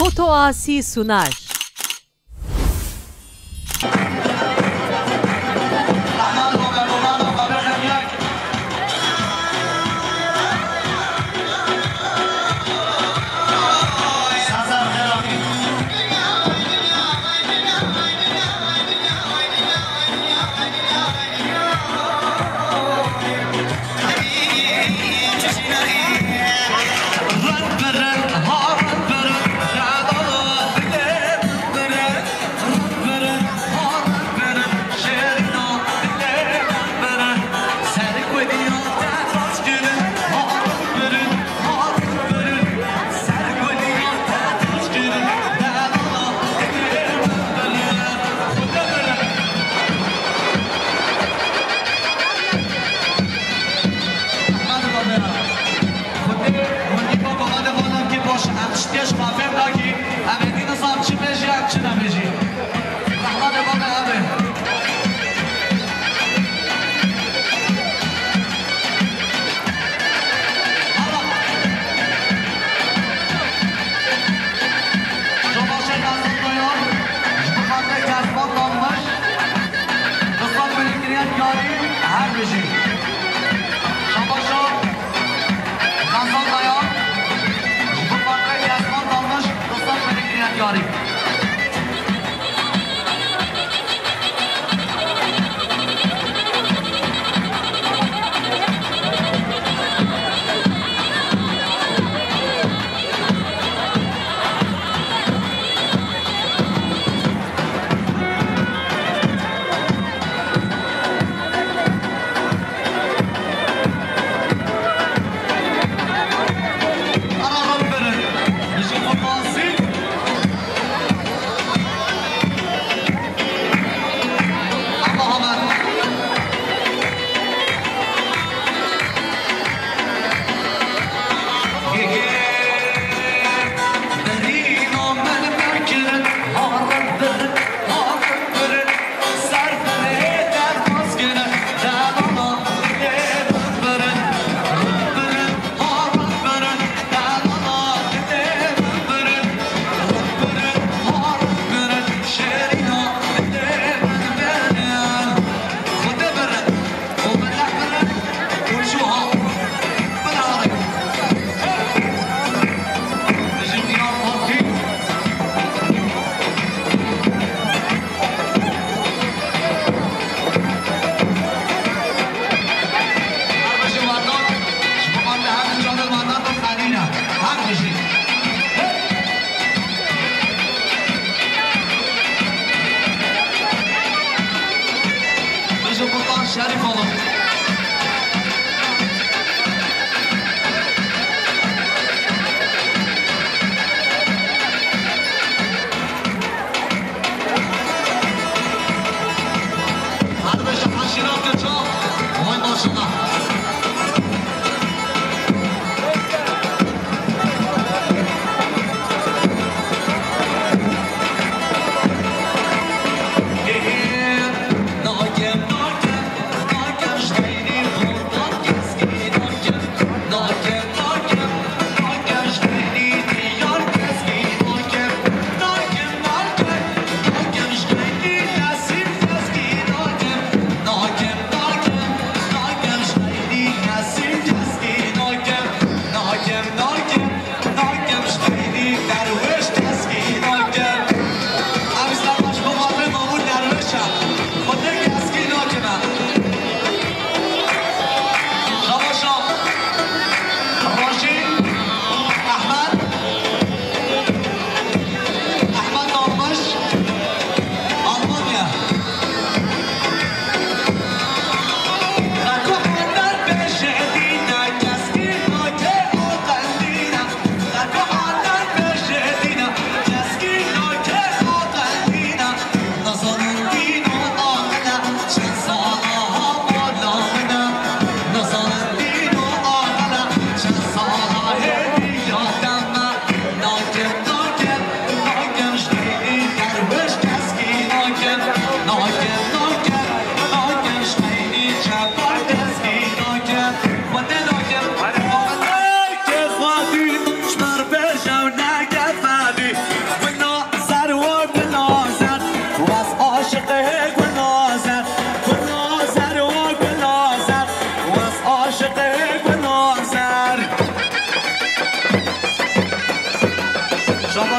Foto Asi sunar.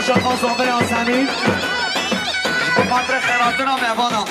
آشا خاص آقای آسمی با پاتر خیراتون و مهبانم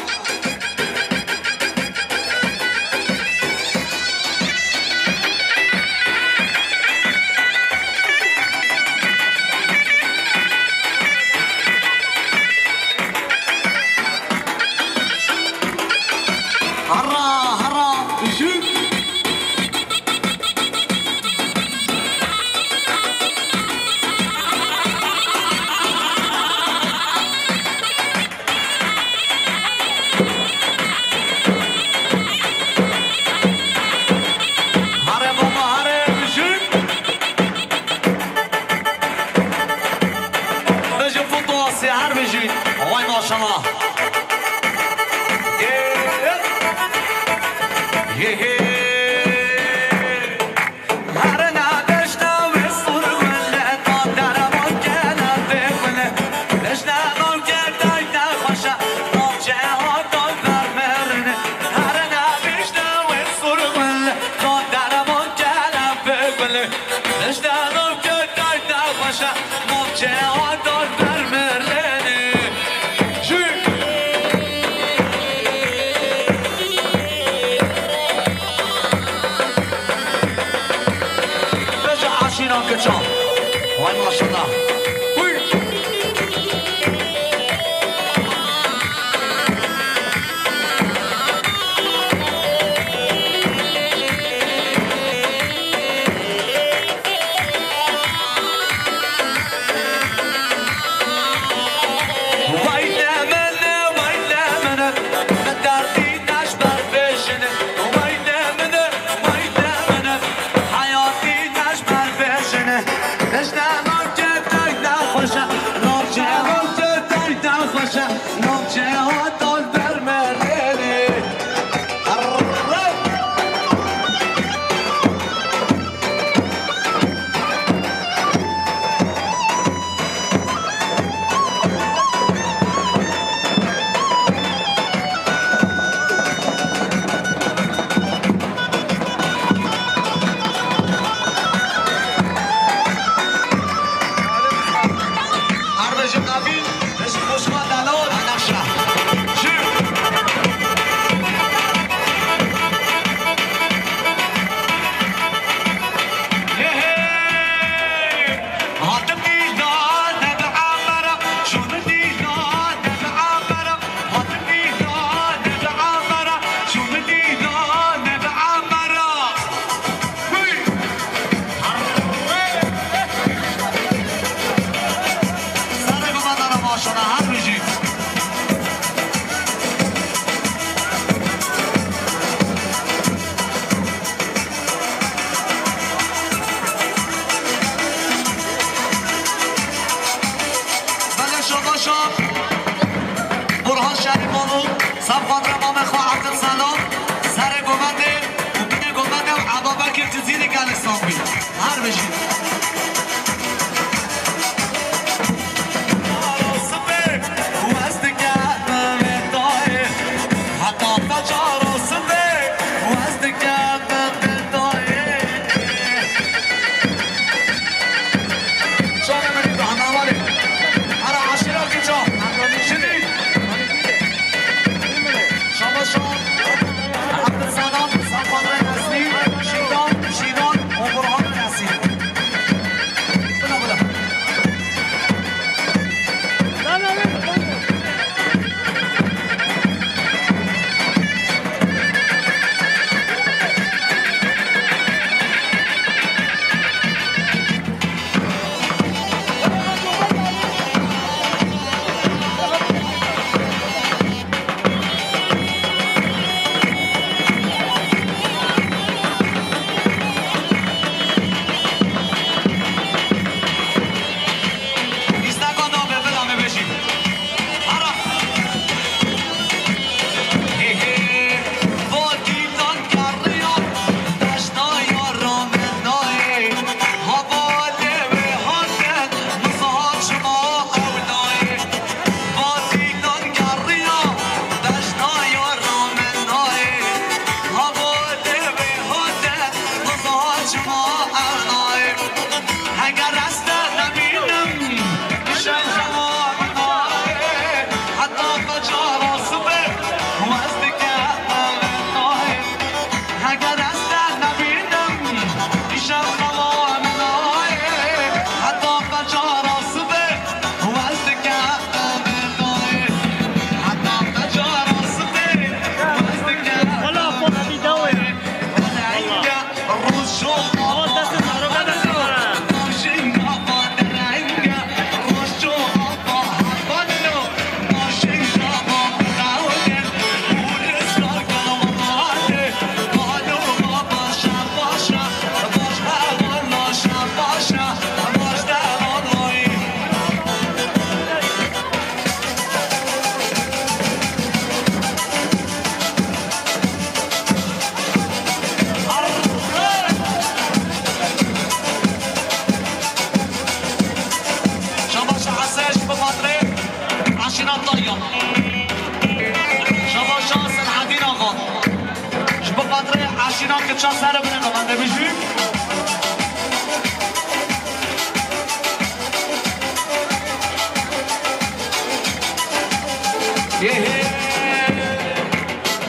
که چند سر بینه قمنده بشیم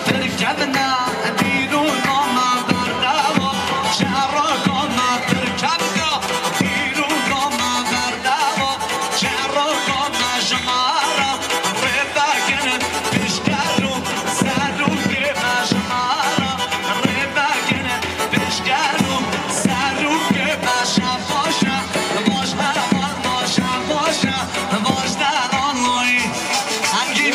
تركبنا دينونا ما بردوا شعرنا تركبنا دينونا ما بردوا شعرنا جمارة ريبا كانت بشكالو سالو كيما جمارة ريبا كانت بشكالو سالو كيما شافوشا بوشنا والله شافوشا بوشنا والله هنجيب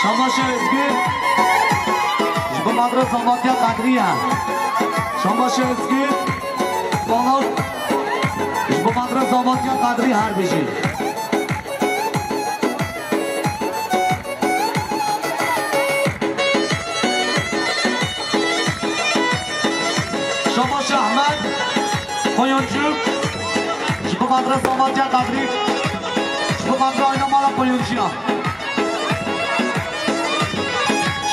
شماش اسکی جب مادر زماتیا قدری هم شماش اسکی بالا جب مادر زماتیا قدری هر بشی شماش احمد قیونچوب جب مادر زماتیا قدری جب مادر آینا مالا قیونچی هم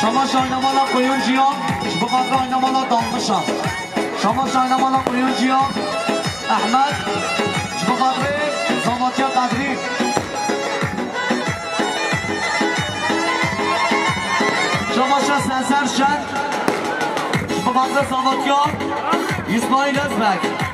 شما شاینامالا قیونجیان جب قدر آینامالا دانمشان شما شاینامالا قیونجیان احمد جب قدر زاماتیا قدری شما شا سنسر شد جب قدر زاماتیا اسماعیل ازبک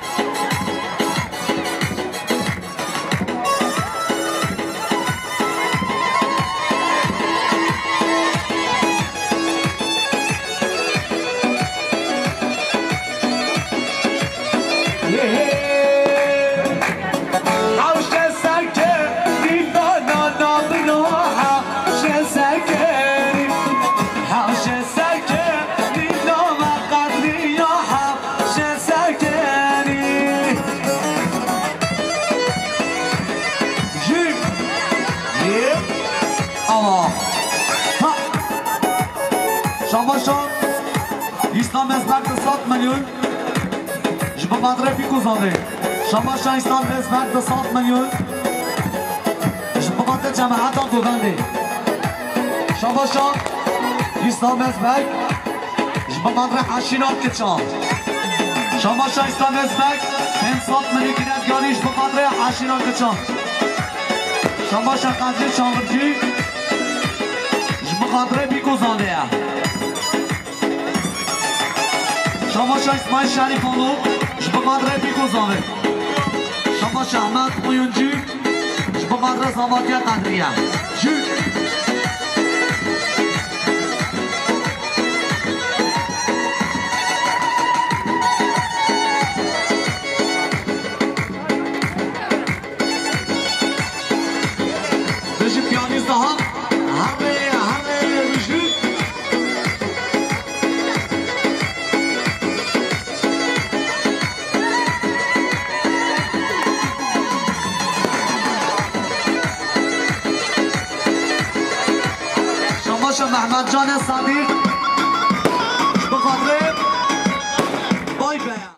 اسلام ازبک 100 میلیون جب مادر پیکوزانه شما شان اسلام ازبک 100 میلیون جب مادر جماعت گوگنده شما شان اسلام ازبک جب مادر حشینات کچان شما شان اسلام ازبک 100 میلیون گیردگاری جب مادر حشینات کچان شما شان قدری چاورجی جب مادر پیکوزانه شما شا اسماعیل شریفانو جب قدر پیکوزانه شما شا احمد قیونجی جب قدر زاماتیا قدریه بشی پیانیست ها همه بشی محمد جان صدیق به خاطر بای بیان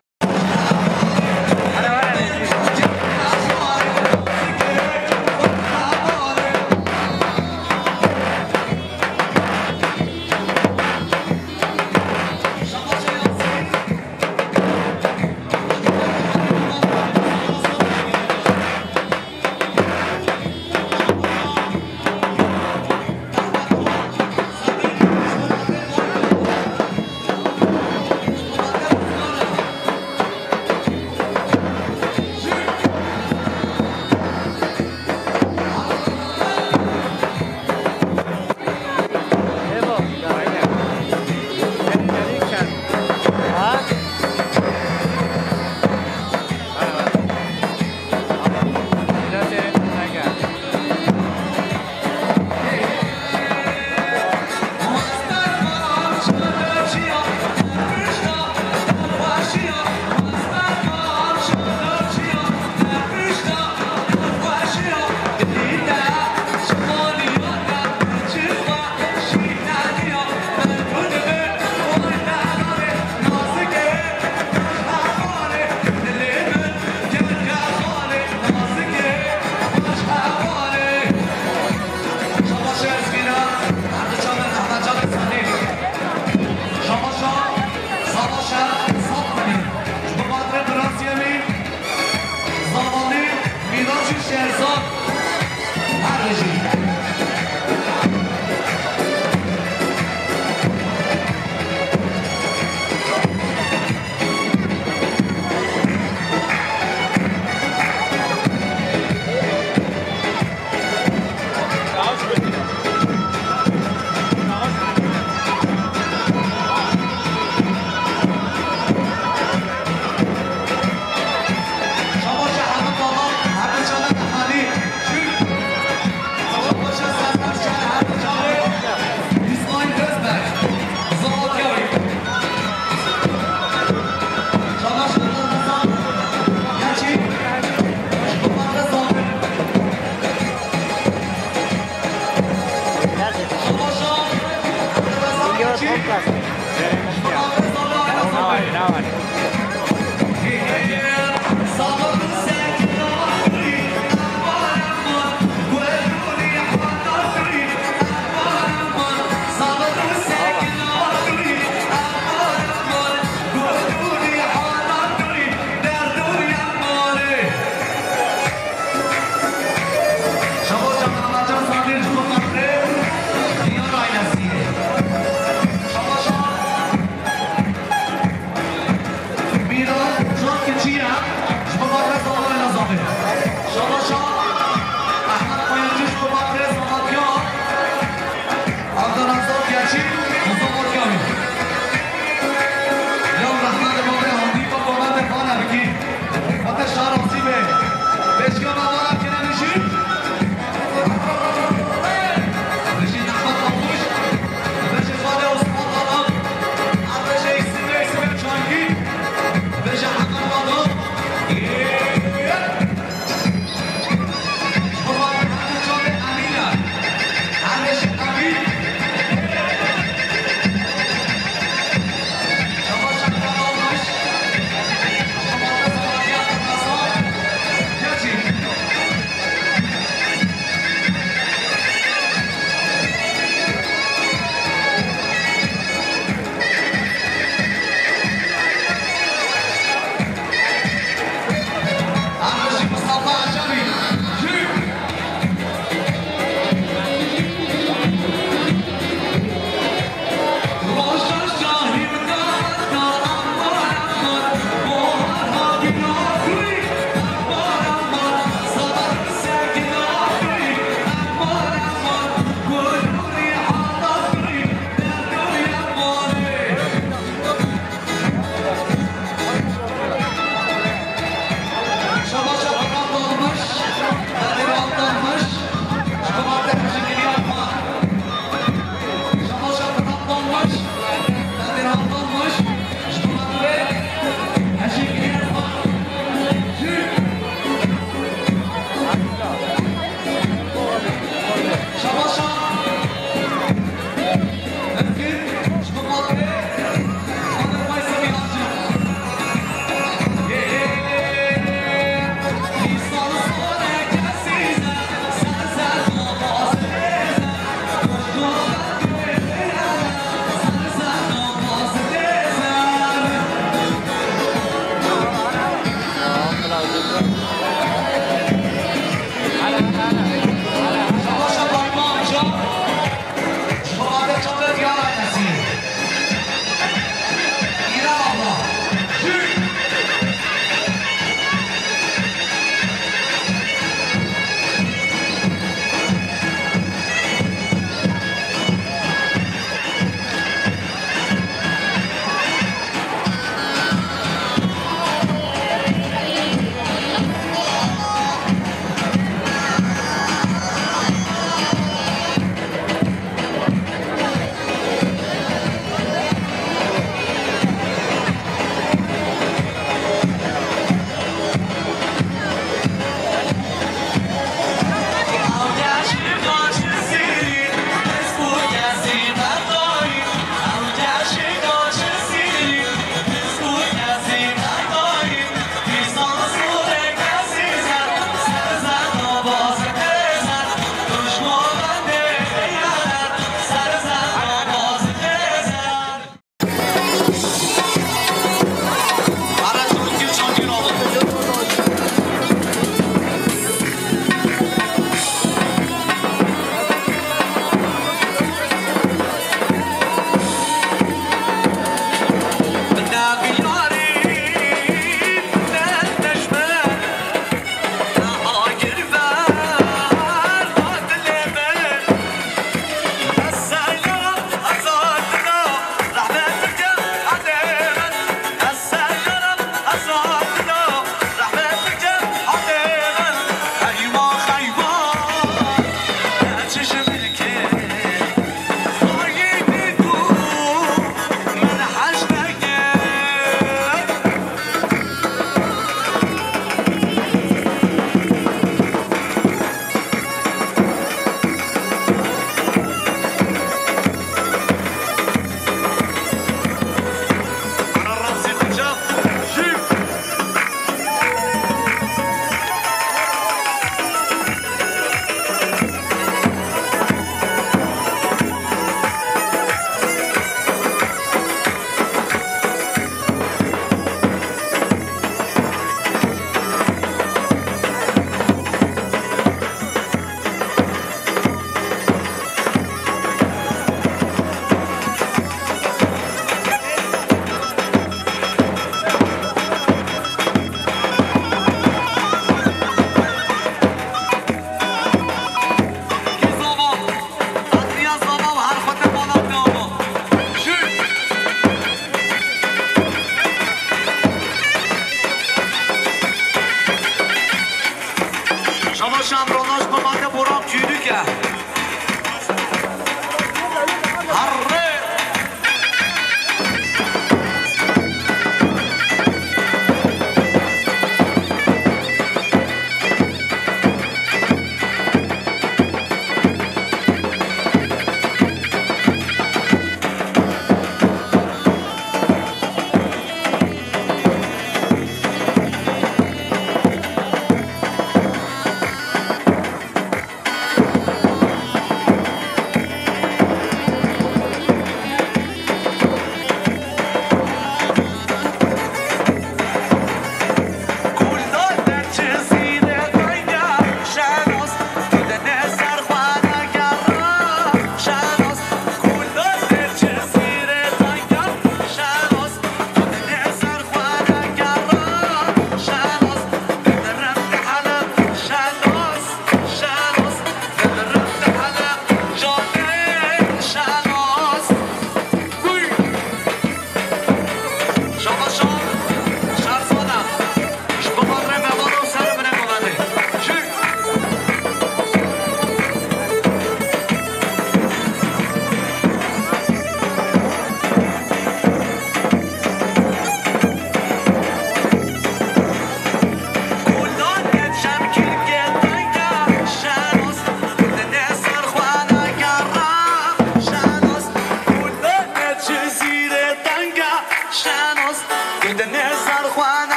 بکه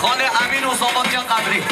خاله امین و زامانیان قدری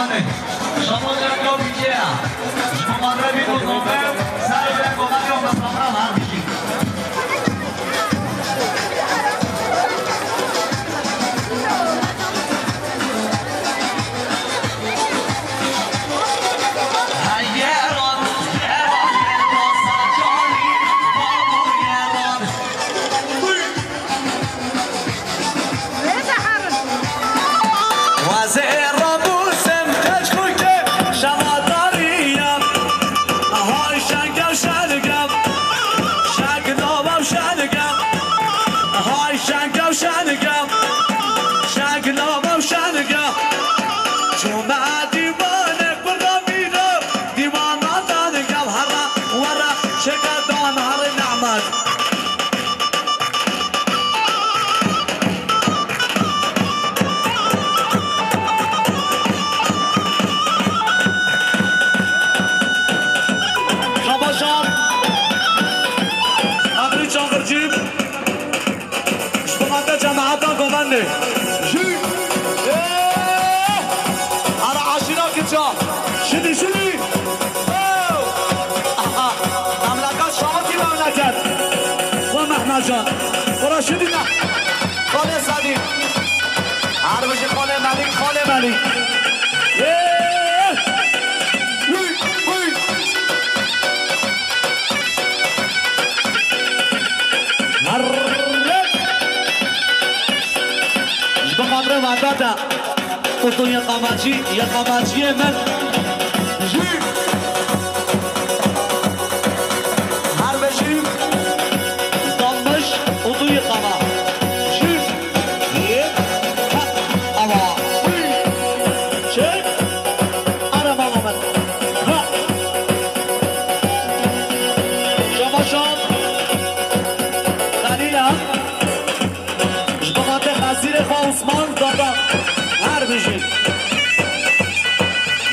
گوانده شما درگاه بیگه شما مادره بیگو زنده سر درگاه مدیو مسافرم هر بیشید جان برا شدینا خاله صدیق هر بشه خاله ملیک خاله ملیک جبه قدره وعدادا قطون یا قاماجی من هر بشیم Oduyu kama, şir, ye, kat, ama, çek, araba moment, ha, şamaşan, Danila, jbamate khasire kha Osman dada, her bir şey,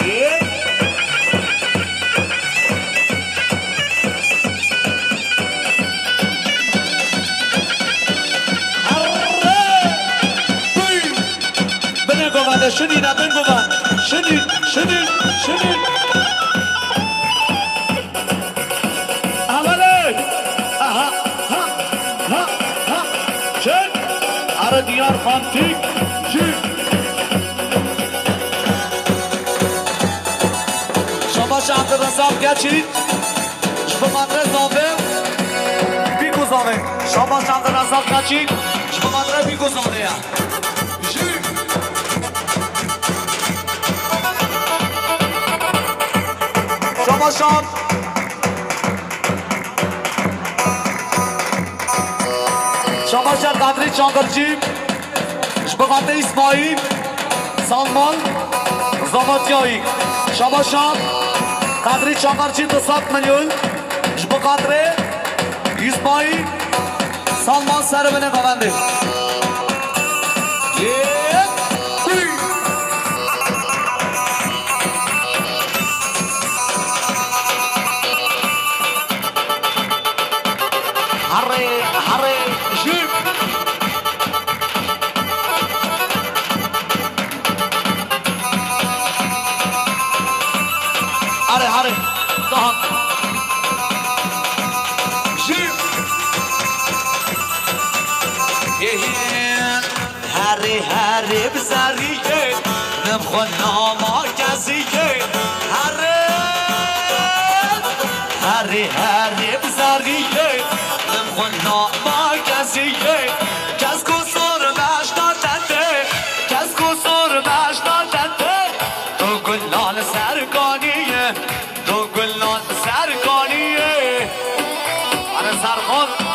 ye. شنید بن گوان شنید اوله ها چک اره دیار خانتیک شما شهر رسام گچید شما مدره زاوه بیگو زاوه شما شهر رسام گچید شما مدره بیگو زاوه شام شما شد قدری چانگرچی شبقاته اسماعیل سالمان زاماتیایی شما شام قدری چانگرچی 200 میلیون شبقاته اسماعیل سالمان سر بنه قوانده هره بزریه نمخون ناما کسیه هره بزریه نمخون ناما کسیه کس کسور مشناتنده کس کسور مشناتنده تو گلان سرگانیه تو گلان سرگانیه آره سرخون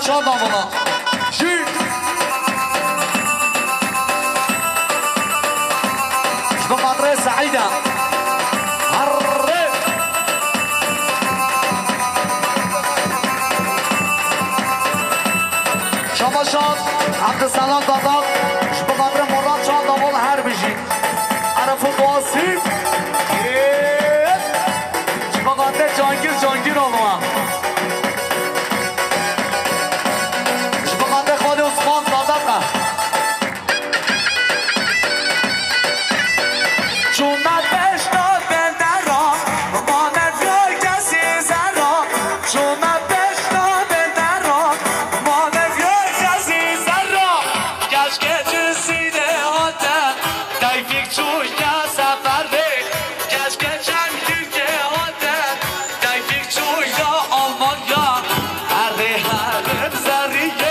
چهار دامونا شیر شبه مدره سعیده هره شما شاد عبدالسلام دادان شبه مدره مراد چهار دامون هر بشید عرفو باسی شبه مدره جانگیر آنوان عثمان دادقه چون بشناد بنده را مانه بیای کسی زرا چون بشناد بنده را مانه بیای کسی زرا کشک جسیده آتن تایفیک چوی که سفر ده کشک چنگی که آتن تایفیک چوی که آلمان یا هر بزریه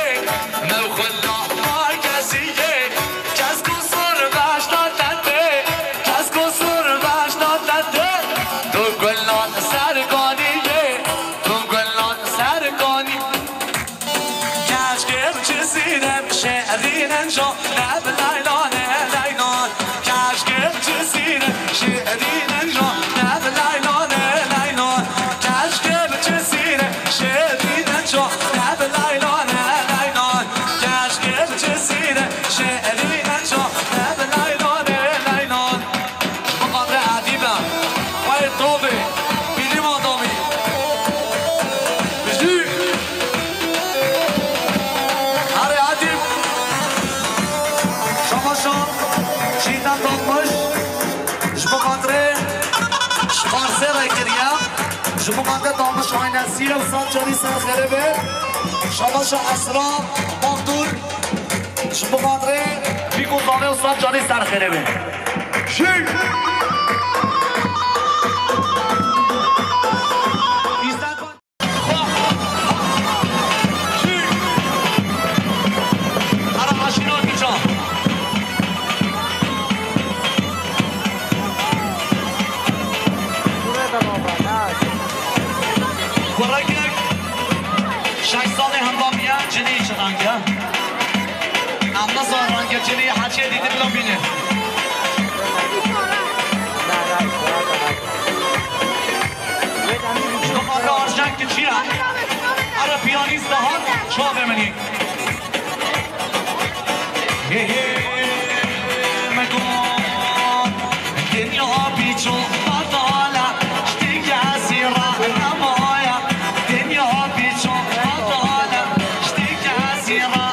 شعرين انجو ناب لايلون لايلون كاشكر جسير شعرين انجو ناب لايلون لايلون كاشكر جسير شعرين انجو ناب لايلون لايلون كاشكر جسير شعرين انجو ناب لايلون لايلون بقدر عديبة وي طوبي بيدي مادامي بجي هاري عديب شماشان چیدن دادمش جبه قدره شمارسه رای کریا جبه قدره دامش آینه سیر و سات جانی سر خربه شماشان اسرا مقدور جبه قدره بیگو دانه و سات جانی سر خربه شیر اما زارانگه جلی حچه دیده بلا بینه شما را آرژنگ که چیه؟ اره پیانیست ها چا بمنی مگون دنیا بیچو بطاله شتی کسی را نمایه دنیا بیچو بطاله شتی کسی را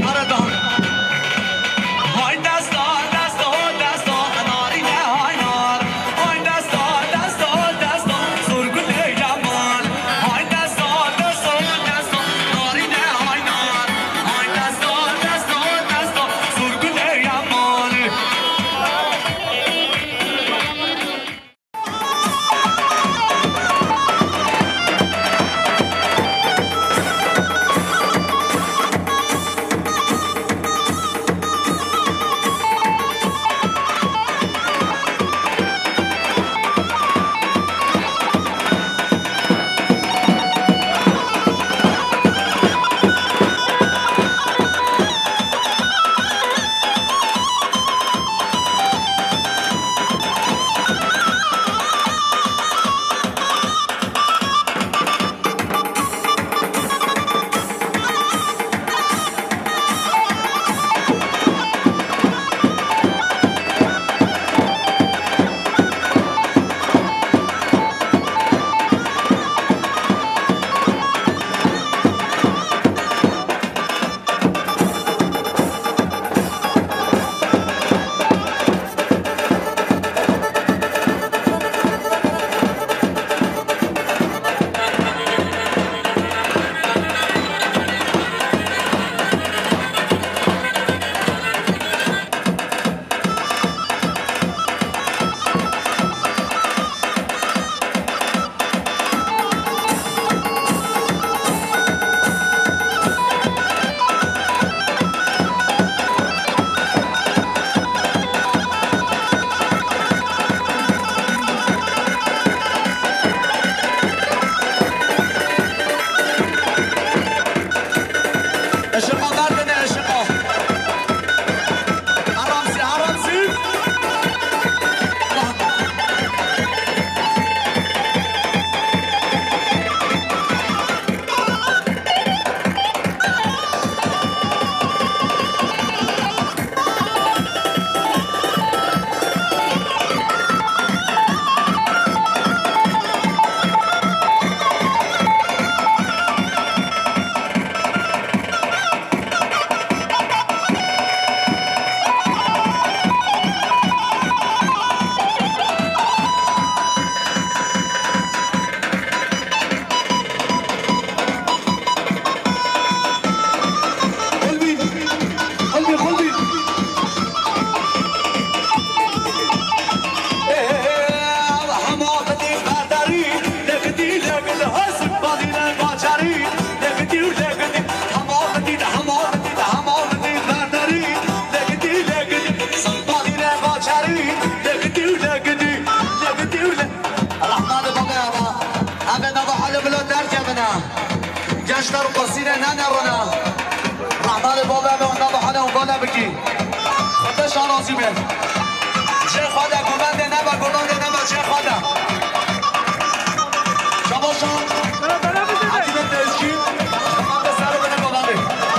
Maradona. گشتر و قصیره ننرونه رحمان بابا به اونها به حال اونگاه نبگی خودشان راضی بید چه خواده گوبنده نبا گردانده نبا چه خواده شباشان عدید تشکیل من به سر بده گوبنده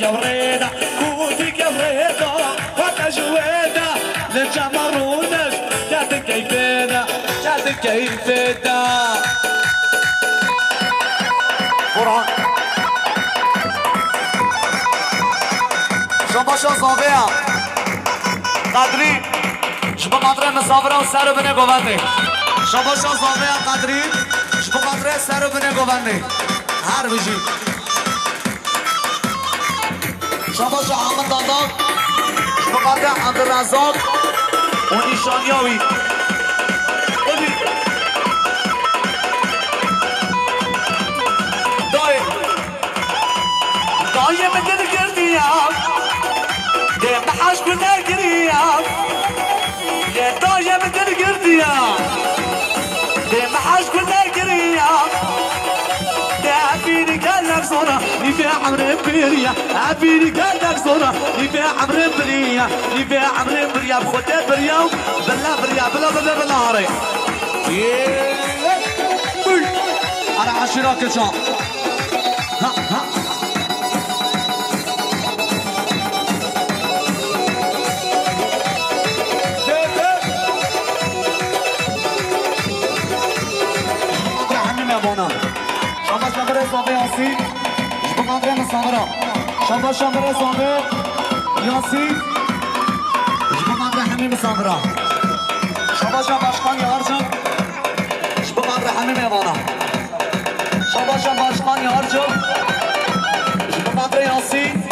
Lloreda كوتي كفريدا وتجويدا للجمرونش جات كيفنا جات كيفنا قرآن شباشا صافية قدري شبا قدري مسافرة وسارو بني قواني شباشا صافية قدري شبا قدري سارو بني قواني هر بجي شباشا حامد داداق شبا قدري عبد الرزاق ونشانياوي دايم من القردياب يا محاش كنا قرياب يا دايم من القردياب يا محاش كنا قرياب يا عبيني قال لك صورة يبيع عمر بريا عبيني قال لك صورة يبيع عمر بريا يبيع عمر بريا بخوتي بريا بلا بريا بلا بلا بلا هاري أنا عشيرة كشا ها ها شباش نبره صافي ياسين جبو قادري مصابرة شباش نبره صافي ياسين جبو قادري حميم مصابرة شباش باشقان يارجم جبو قادري حميم يوانا شباش باشقان يارجم جبو قادري ياسين